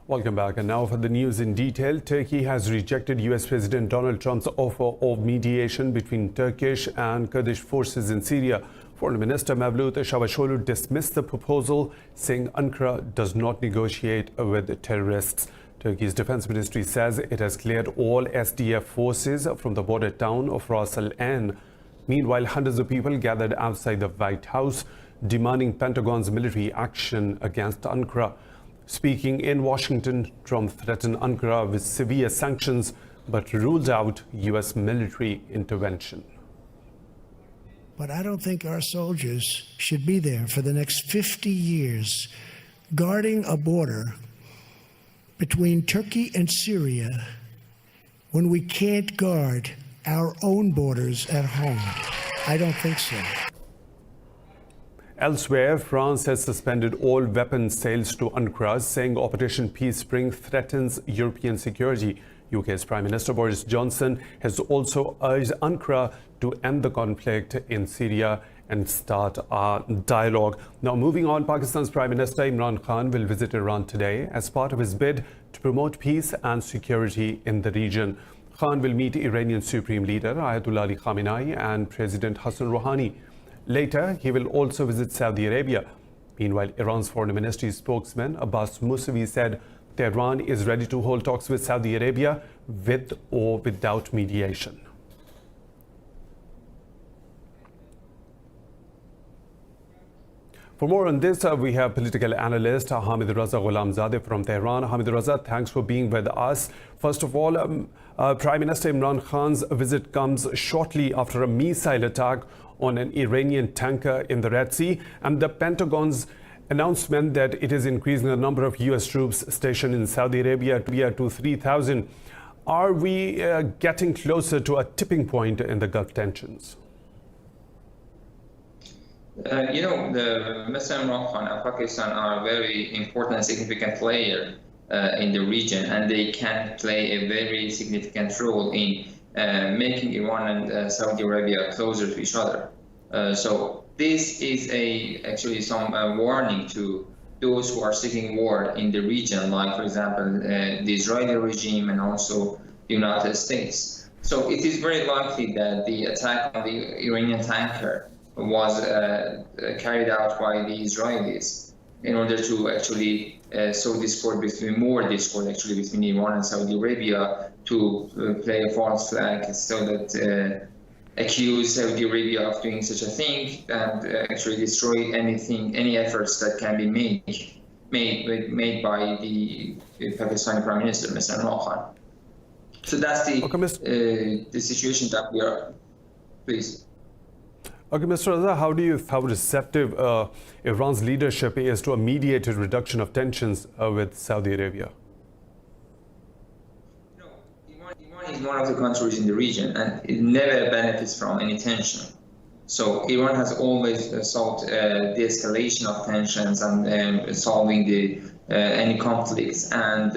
Welcome back. And now for the news in detail. Turkey has rejected US President Donald Trump's offer of mediation between Turkish and Kurdish forces in Syria. Foreign Minister Mevlut Çavuşoğlu dismissed the proposal, saying Ankara does not negotiate with terrorists. Turkey's defense ministry says it has cleared all SDF forces from the border town of Ras Al Ain. Meanwhile, hundreds of people gathered outside the White House, demanding Pentagon's military action against Ankara. Speaking in Washington, Trump threatened Ankara with severe sanctions, but ruled out US military intervention. But I don't think our soldiers should be there for the next 50 years, guarding a border between Turkey and Syria when we can't guard our own borders at home. I don't think so. Elsewhere, France has suspended all weapons sales to Ankara, saying Operation Peace Spring threatens European security. UK's Prime Minister Boris Johnson has also urged Ankara to end the conflict in Syria and start a dialogue. Now, moving on, Pakistan's Prime Minister Imran Khan will visit Iran today as part of his bid to promote peace and security in the region. Khan will meet Iranian Supreme Leader Ayatollah Ali Khamenei and President Hassan Rouhani. Later, he will also visit Saudi Arabia. Meanwhile, Iran's foreign ministry spokesman Abbas Mousavi said Tehran is ready to hold talks with Saudi Arabia with or without mediation. For more on this, we have political analyst Hamid Raza Ghulamzadeh from Tehran. Hamid Raza, thanks for being with us. First of all, Prime Minister Imran Khan's visit comes shortly after a missile attack on an Iranian tanker in the Red Sea, and the Pentagon's announcement that it is increasing the number of US troops stationed in Saudi Arabia to 3,000. Are we getting closer to a tipping point in the Gulf tensions? The Mr. Imran Khan and Pakistan are a very important and significant player in the region, and they can play a very significant role in making Iran and Saudi Arabia closer to each other. So this is actually some warning to those who are seeking war in the region, like, for example, the Israeli regime and also the United States. So it is very likely that the attack on the Iranian tanker was carried out by the Israelis in order to actually sow more discord between Iran and Saudi Arabia, to play a false flag so that accuse Saudi Arabia of doing such a thing and actually destroy any efforts that can be made by the Pakistani Prime Minister, Mr. Imran Khan. So that's the situation that we are. Please. Okay, Mr. Raza, how receptive Iran's leadership is to a mediated reduction of tensions with Saudi Arabia? Iran is one of the countries in the region, and it never benefits from any tension. So Iran has always sought de-escalation of tensions and solving any conflicts and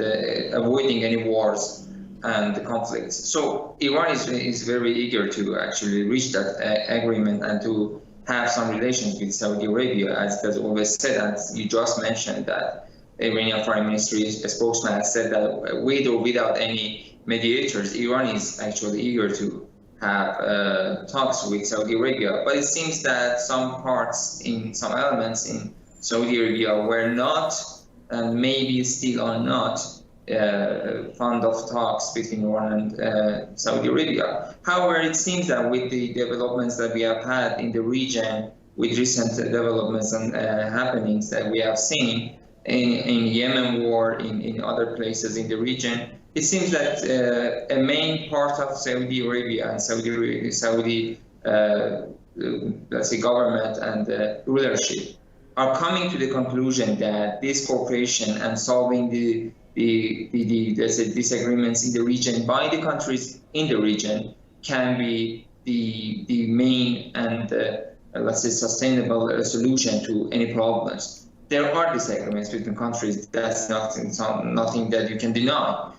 avoiding any wars and the conflicts. So Iran is very eager to actually reach that agreement and to have some relations with Saudi Arabia, as it has always said. And you just mentioned that Iranian Foreign Ministry spokesman has said that with or without any mediators, Iran is actually eager to have talks with Saudi Arabia. But it seems that some elements in Saudi Arabia were not, and maybe still are not, fond of talks between Iran and Saudi Arabia. However, it seems that with the developments that we have had in the region, with recent developments and happenings that we have seen in Yemen war, in other places in the region, it seems that a main part of Saudi Arabia and Saudi let's say, government and rulership are coming to the conclusion that this cooperation and solving the disagreements in the region by the countries in the region can be the main and let's say sustainable solution to any problems. There are disagreements between countries. That's nothing that you can deny.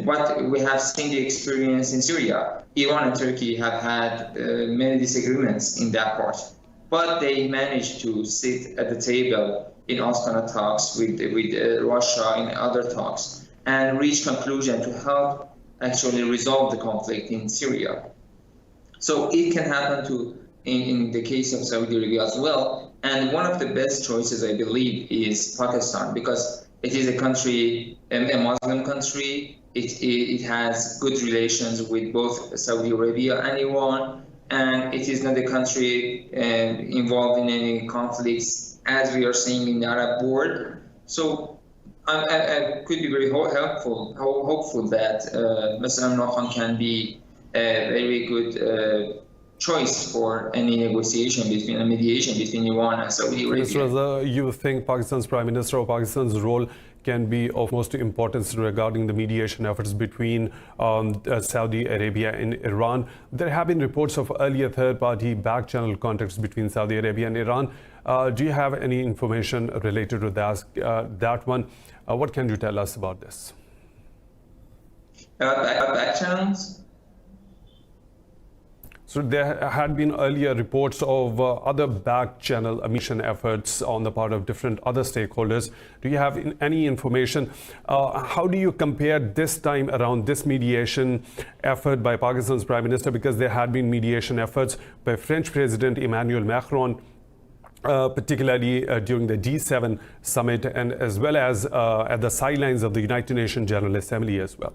What we have seen the experience in Syria, Iran and Turkey have had many disagreements in that part, but they managed to sit at the table in Astana talks with Russia in other talks, and reach conclusion to help actually resolve the conflict in Syria. So it can happen in the case of Saudi Arabia as well. And one of the best choices, I believe, is Pakistan, because it is a country, a Muslim country. It has good relations with both Saudi Arabia and Iran, and it is not a country involved in any conflicts as we are seeing in the Arab world. So I could be very hopeful that Mr. Imran Khan can be a very good choice for any negotiation between a mediation between Iran and Saudi Arabia. Mr. Raza, you think Pakistan's Prime Minister or Pakistan's role can be of most importance regarding the mediation efforts between Saudi Arabia and Iran? There have been reports of earlier third-party back-channel contacts between Saudi Arabia and Iran. Do you have any information related to that one? What can you tell us about this? Back channels? So there had been earlier reports of other back-channel mission efforts on the part of different other stakeholders. Do you have any information? How do you compare this time around this mediation effort by Pakistan's Prime Minister? Because there had been mediation efforts by French President Emmanuel Macron, particularly during the G7 summit, and as well as at the sidelines of the United Nations General Assembly as well.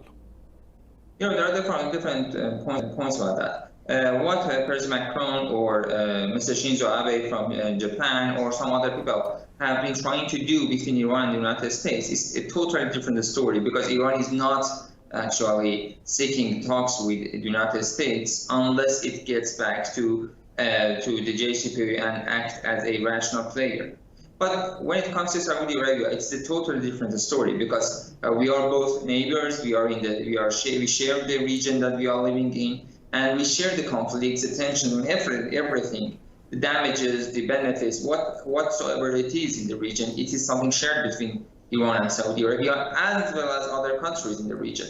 You know, there are different points about that. What President Macron or Mr. Shinzo Abe from Japan or some other people have been trying to do between Iran and the United States is a totally different story, because Iran is not actually seeking talks with the United States unless it gets back to the JCPOA and act as a rational player. But when it comes to Saudi Arabia, it's a totally different story, because we are both neighbors. We share the region that we are living in. And we share the conflicts, the tension, everything, the damages, the benefits, whatsoever it is in the region. It is something shared between Iran and Saudi Arabia, as well as other countries in the region.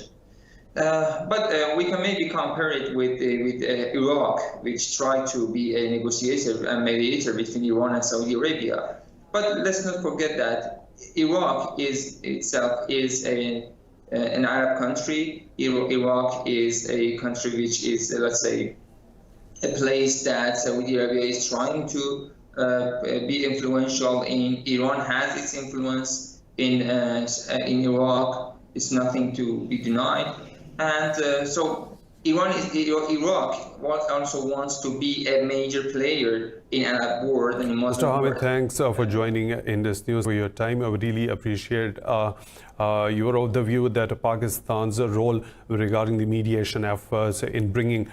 But we can maybe compare it with Iraq, which tried to be a negotiator and mediator between Iran and Saudi Arabia. But let's not forget that Iraq itself is an Arab country. Iraq is a country which is, let's say, a place that Saudi Arabia is trying to be influential in. Iran has its influence in Iraq. It's nothing to be denied. And so Iraq also wants to be a major player in Arab world and in Muslim Mr. Hamid, world. thanks for joining in this news, for your time. I would really appreciate you are of the view that Pakistan's role regarding the mediation efforts in bringing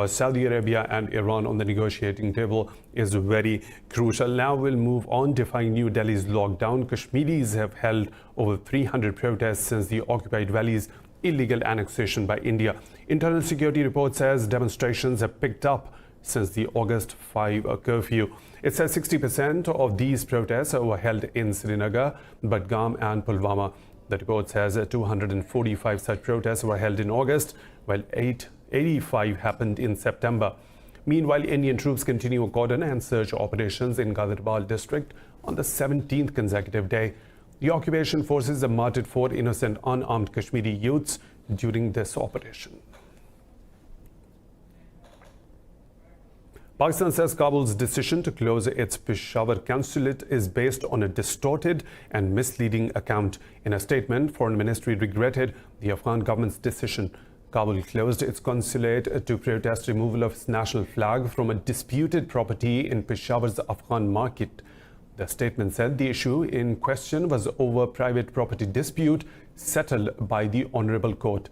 Saudi Arabia and Iran on the negotiating table is very crucial. Now we'll move on. Defying New Delhi's lockdown, Kashmiris have held over 300 protests since the occupied valley's illegal annexation by India. Internal security report says demonstrations have picked up since the August 5 curfew. It says 60% of these protests were held in Srinagar, Budgam and Pulwama. The report says 245 such protests were held in August, while 85 happened in September. Meanwhile, Indian troops continue cordon and search operations in Guatemalas district on the 17th consecutive day. The occupation forces have martyred 4 innocent unarmed Kashmiri youths during this operation. Pakistan says Kabul's decision to close its Peshawar consulate is based on a distorted and misleading account. In a statement, Foreign Ministry regretted the Afghan government's decision. Kabul closed its consulate to protest removal of its national flag from a disputed property in Peshawar's Afghan market. The statement said the issue in question was over private property dispute settled by the Honorable Court.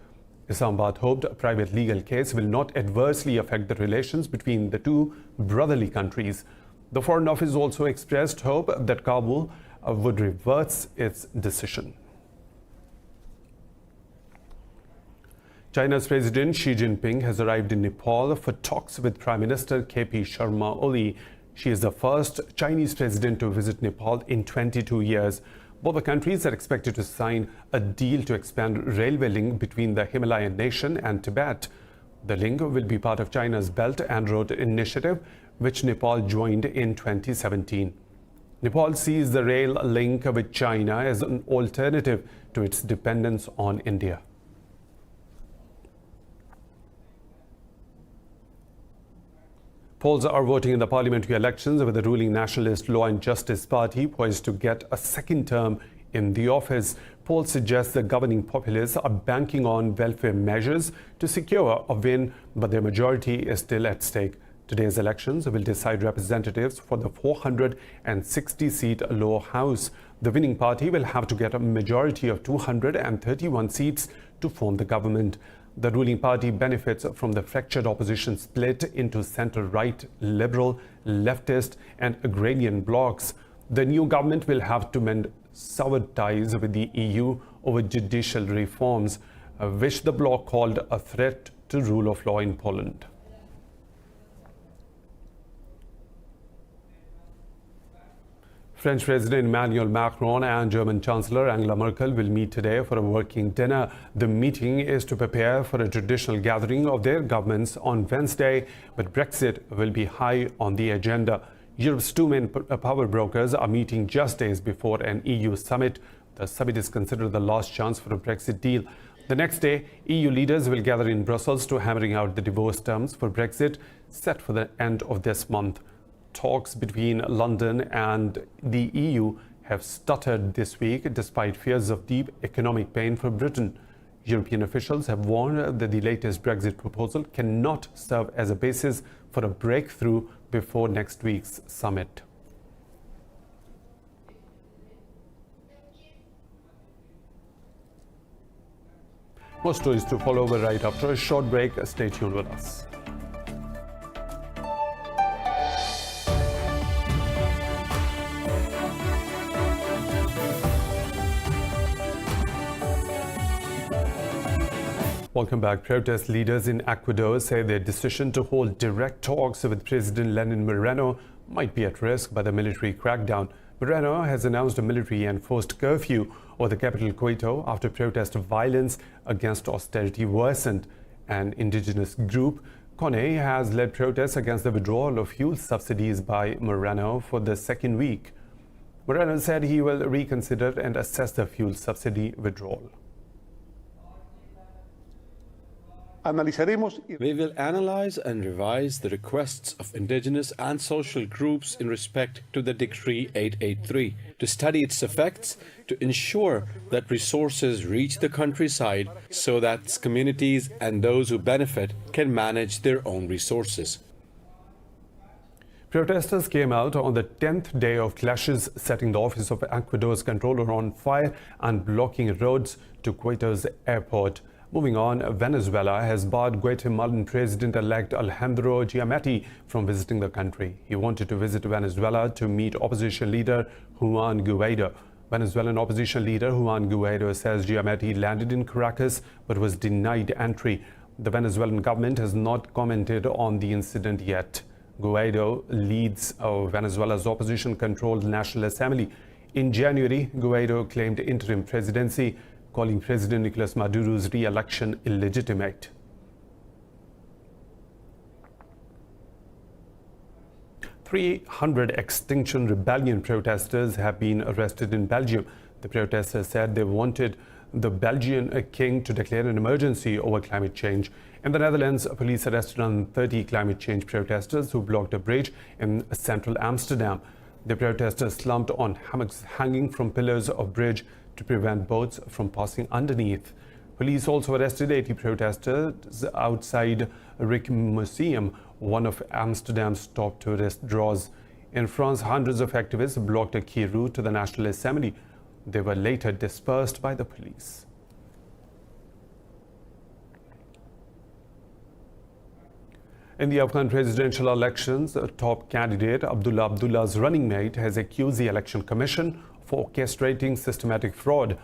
Islamabad hoped a private legal case will not adversely affect the relations between the two brotherly countries. The Foreign Office also expressed hope that Kabul would reverse its decision. China's President Xi Jinping has arrived in Nepal for talks with Prime Minister KP Sharma Oli. She is the first Chinese president to visit Nepal in 22 years. Both the countries are expected to sign a deal to expand railway link between the Himalayan nation and Tibet. The link will be part of China's Belt and Road Initiative, which Nepal joined in 2017. Nepal sees the rail link with China as an alternative to its dependence on India. Poles are voting in the parliamentary elections with the ruling Nationalist Law and Justice Party poised to get a second term in the office. Polls suggest the governing populists are banking on welfare measures to secure a win, but their majority is still at stake. Today's elections will decide representatives for the 460-seat lower house. The winning party will have to get a majority of 231 seats to form the government. The ruling party benefits from the fractured opposition split into centre-right, liberal, leftist and agrarian blocs. The new government will have to mend soured ties with the EU over judicial reforms, which the bloc called a threat to rule of law in Poland. French President Emmanuel Macron and German Chancellor Angela Merkel will meet today for a working dinner. The meeting is to prepare for a traditional gathering of their governments on Wednesday, but Brexit will be high on the agenda. Europe's two main power brokers are meeting just days before an EU summit. The summit is considered the last chance for a Brexit deal. The next day, EU leaders will gather in Brussels to hammering out the divorce terms for Brexit, set for the end of this month. Talks between London and the EU have stuttered this week despite fears of deep economic pain for Britain. European officials have warned that the latest Brexit proposal cannot serve as a basis for a breakthrough before next week's summit. More stories to follow right after a short break. Stay tuned with us. Welcome back. Protest leaders in Ecuador say their decision to hold direct talks with President Lenin Moreno might be at risk by the military crackdown. Moreno has announced a military enforced curfew over the capital Quito after protest violence against austerity worsened. An indigenous group, CONE, has led protests against the withdrawal of fuel subsidies by Moreno for the second week. Moreno said he will reconsider and assess the fuel subsidy withdrawal. We will analyze and revise the requests of indigenous and social groups in respect to the Decree 883, to study its effects, to ensure that resources reach the countryside so that its communities and those who benefit can manage their own resources. Protesters came out on the 10th day of clashes, setting the office of Ecuador's controller on fire and blocking roads to Quito's airport. Moving on, Venezuela has barred Guatemalan President-elect Alejandro Giammattei from visiting the country. He wanted to visit Venezuela to meet opposition leader Juan Guaido. Venezuelan opposition leader Juan Guaido says Giammattei landed in Caracas but was denied entry. The Venezuelan government has not commented on the incident yet. Guaido leads Venezuela's opposition-controlled National Assembly. In January, Guaido claimed interim presidency, calling President Nicolas Maduro's re-election illegitimate. "300 Extinction Rebellion protesters have been arrested in Belgium. The protesters said they wanted the Belgian king to declare an emergency over climate change. In the Netherlands, police arrested around 30 climate change protesters who blocked a bridge in central Amsterdam. The protesters slumped on hammocks hanging from pillars of bridge to prevent boats from passing underneath. Police also arrested 80 protesters outside Rijksmuseum, one of Amsterdam's top tourist draws. In France, hundreds of activists blocked a key route to the National Assembly. They were later dispersed by the police. In the Afghan presidential elections, top candidate Abdullah's running mate has accused the Election Commission for orchestrating systematic fraud.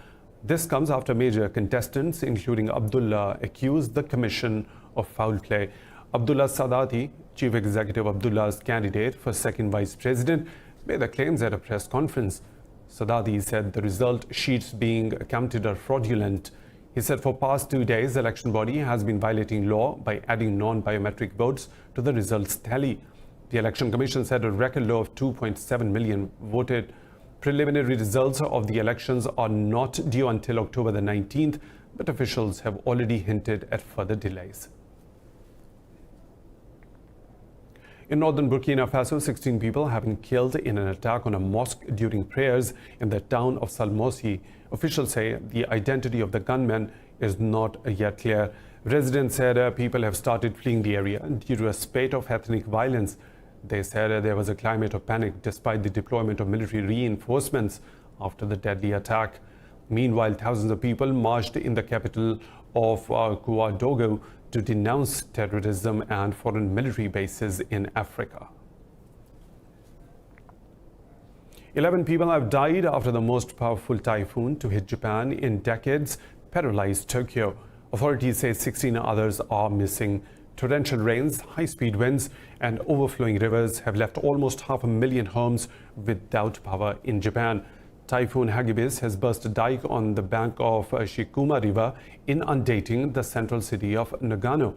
This comes after major contestants, including Abdullah, accused the commission of foul play. Abdullah Sadati, chief executive Abdullah's candidate for second vice president, made the claims at a press conference. Sadati said the result sheets being counted are fraudulent. He said for past 2 days, the election body has been violating law by adding non-biometric votes to the results tally. The Election Commission said a record low of 2.7 million voted. Preliminary results of the elections are not due until October the 19th, but officials have already hinted at further delays. In northern Burkina Faso, 16 people have been killed in an attack on a mosque during prayers in the town of Salmosi. Officials say the identity of the gunmen is not yet clear. Residents said people have started fleeing the area due to a spate of ethnic violence. They said there was a climate of panic despite the deployment of military reinforcements after the deadly attack. Meanwhile, thousands of people marched in the capital of Ecuador to denounce terrorism and foreign military bases in Africa. 11 people have died after the most powerful typhoon to hit Japan in decades paralyzed Tokyo. Authorities say 16 others are missing. Torrential rains, high-speed winds and overflowing rivers have left almost 500,000 homes without power in Japan. Typhoon Hagupit has burst a dike on the bank of Shikuma River, inundating the central city of Nagano.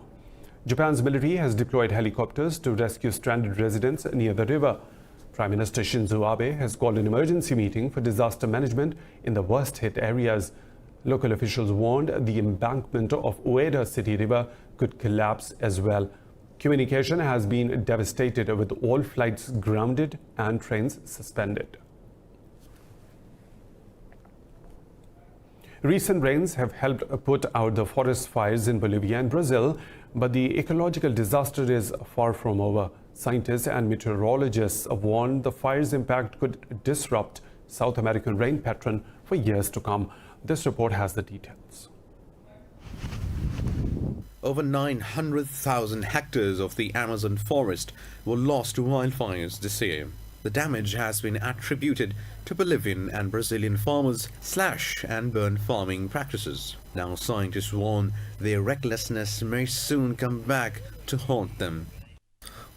Japan's military has deployed helicopters to rescue stranded residents near the river. Prime Minister Shinzo Abe has called an emergency meeting for disaster management in the worst-hit areas. Local officials warned the embankment of Ueda City River could collapse as well. Communication has been devastated, with all flights grounded and trains suspended. Recent rains have helped put out the forest fires in Bolivia and Brazil, but the ecological disaster is far from over. Scientists and meteorologists warn the fire's impact could disrupt South American rain pattern for years to come. This report has the details. Over 900,000 hectares of the Amazon forest were lost to wildfires this year. The damage has been attributed to Bolivian and Brazilian farmers' slash and burn farming practices. Now scientists warn their recklessness may soon come back to haunt them.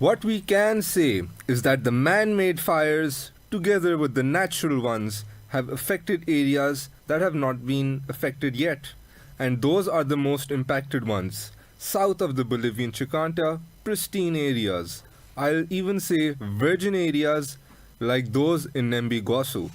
What we can say is that the man-made fires, together with the natural ones, have affected areas that have not been affected yet. And those are the most impacted ones. South of the Bolivian Chicanta, pristine areas. I'll even say virgin areas like those in Nembiguasu.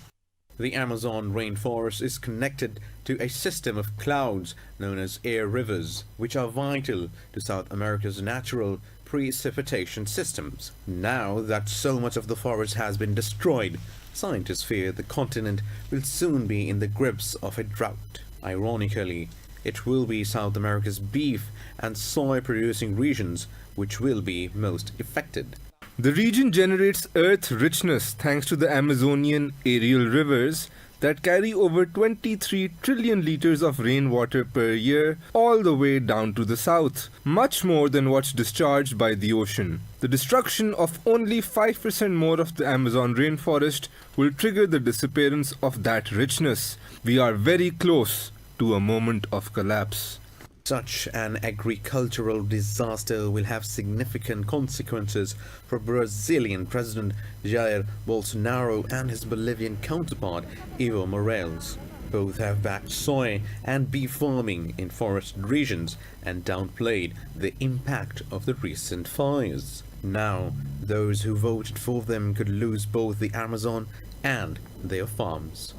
The Amazon rainforest is connected to a system of clouds known as air rivers, which are vital to South America's natural precipitation systems. Now that so much of the forest has been destroyed, scientists fear the continent will soon be in the grips of a drought. Ironically, it will be South America's beef and soy producing regions which will be most affected. The region generates earth richness thanks to the Amazonian aerial rivers that carry over 23 trillion liters of rainwater per year all the way down to the south, much more than what's discharged by the ocean. The destruction of only 5% more of the Amazon rainforest will trigger the disappearance of that richness. We are very close to a moment of collapse. Such an agricultural disaster will have significant consequences for Brazilian President Jair Bolsonaro and his Bolivian counterpart Evo Morales. Both have backed soy and beef farming in forest regions and downplayed the impact of the recent fires. Now, those who voted for them could lose both the Amazon and their farms.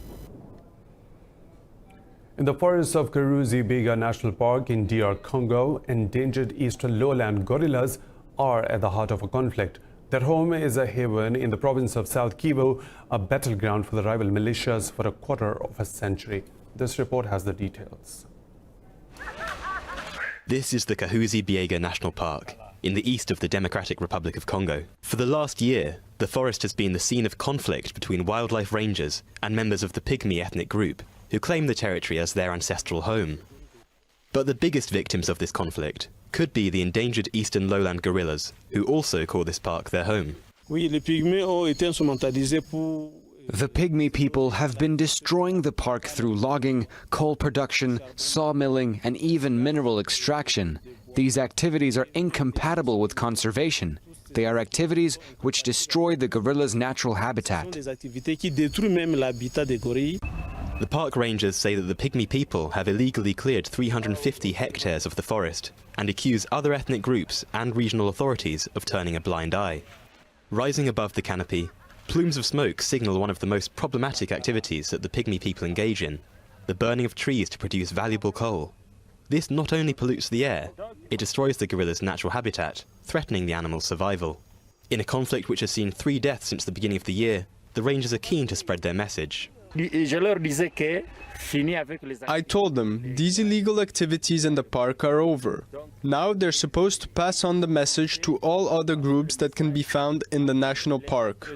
In the forests of Kahuzi-Biega National Park in DR Congo, endangered eastern lowland gorillas are at the heart of a conflict. Their home is a haven in the province of South Kivu, a battleground for the rival militias for a quarter of a century. This report has the details. This is the Kahuzi-Biega National Park, in the east of the Democratic Republic of Congo. For the last year, the forest has been the scene of conflict between wildlife rangers and members of the Pygmy ethnic group, who claim the territory as their ancestral home. But the biggest victims of this conflict could be the endangered eastern lowland gorillas, who also call this park their home. The Pygmy people have been destroying the park through logging, coal production, sawmilling, and even mineral extraction. These activities are incompatible with conservation. They are activities which destroy the gorillas' natural habitat. The park rangers say that the Pygmy people have illegally cleared 350 hectares of the forest and accuse other ethnic groups and regional authorities of turning a blind eye. Rising above the canopy, plumes of smoke signal one of the most problematic activities that the pygmy people engage in, the burning of trees to produce valuable coal. This not only pollutes the air, it destroys the gorilla's natural habitat, threatening the animal's survival. In a conflict which has seen 3 deaths since the beginning of the year, the rangers are keen to spread their message. I told them these illegal activities in the park are over. Now they're supposed to pass on the message to all other groups that can be found in the national park.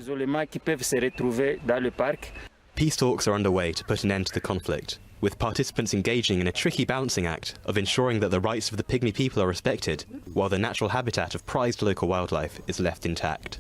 Peace talks are underway to put an end to the conflict, with participants engaging in a tricky balancing act of ensuring that the rights of the pygmy people are respected, while the natural habitat of prized local wildlife is left intact.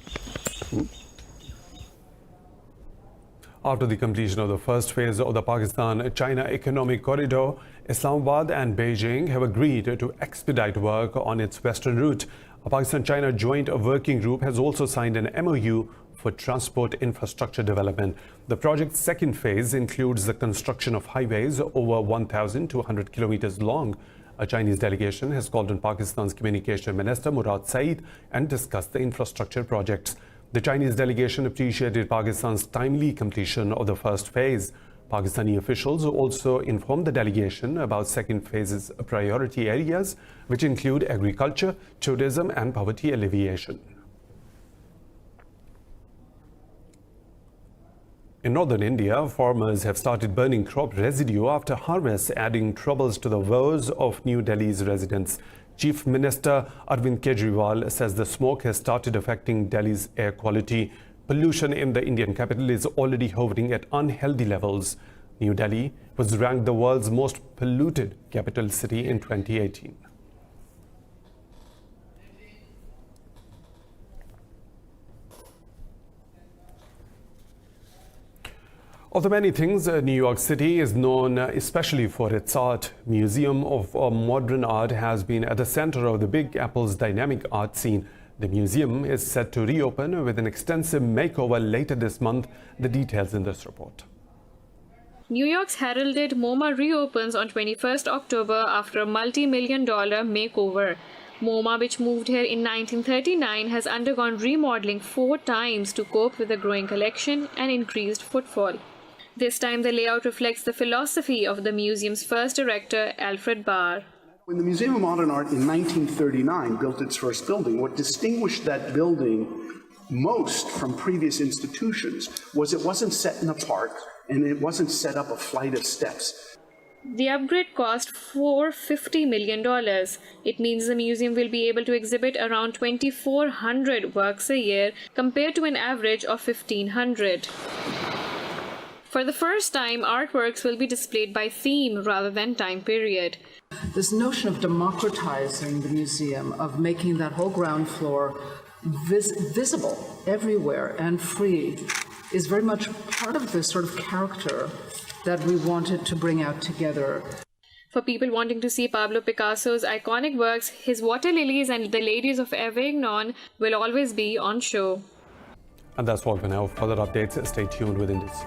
After the completion of the first phase of the Pakistan-China Economic Corridor, Islamabad and Beijing have agreed to expedite work on its western route. A Pakistan-China joint working group has also signed an MOU for transport infrastructure development. The project's second phase includes the construction of highways over 1,200 kilometers long. A Chinese delegation has called on Pakistan's Communication Minister Murad Saeed and discussed the infrastructure projects. The Chinese delegation appreciated Pakistan's timely completion of the first phase. Pakistani officials also informed the delegation about second phase's priority areas, which include agriculture, tourism, and poverty alleviation. In northern India, farmers have started burning crop residue after harvest, adding troubles to the woes of New Delhi's residents. Chief Minister Arvind Kejriwal says the smoke has started affecting Delhi's air quality. Pollution in the Indian capital is already hovering at unhealthy levels. New Delhi was ranked the world's most polluted capital city in 2018. Of the many things, New York City is known especially for its art. Museum of Modern Art has been at the center of the Big Apple's dynamic art scene. The museum is set to reopen with an extensive makeover later this month. The details in this report. New York's heralded MoMA reopens on 21st October after a multi-million-dollar makeover. MoMA, which moved here in 1939, has undergone remodeling 4 times to cope with a growing collection and increased footfall. This time, the layout reflects the philosophy of the museum's first director, Alfred Barr. When the Museum of Modern Art in 1939 built its first building, what distinguished that building most from previous institutions was it wasn't set in a park and it wasn't set up a flight of steps. The upgrade cost $450 million. It means the museum will be able to exhibit around 2,400 works a year compared to an average of 1,500. For the first time, artworks will be displayed by theme rather than time period. This notion of democratizing the museum, of making that whole ground floor visible everywhere and free, is very much part of this sort of character that we wanted to bring out together. For people wanting to see Pablo Picasso's iconic works, his water lilies and the ladies of Avignon will always be on show. And that's all for now. For further updates, stay tuned with Indus.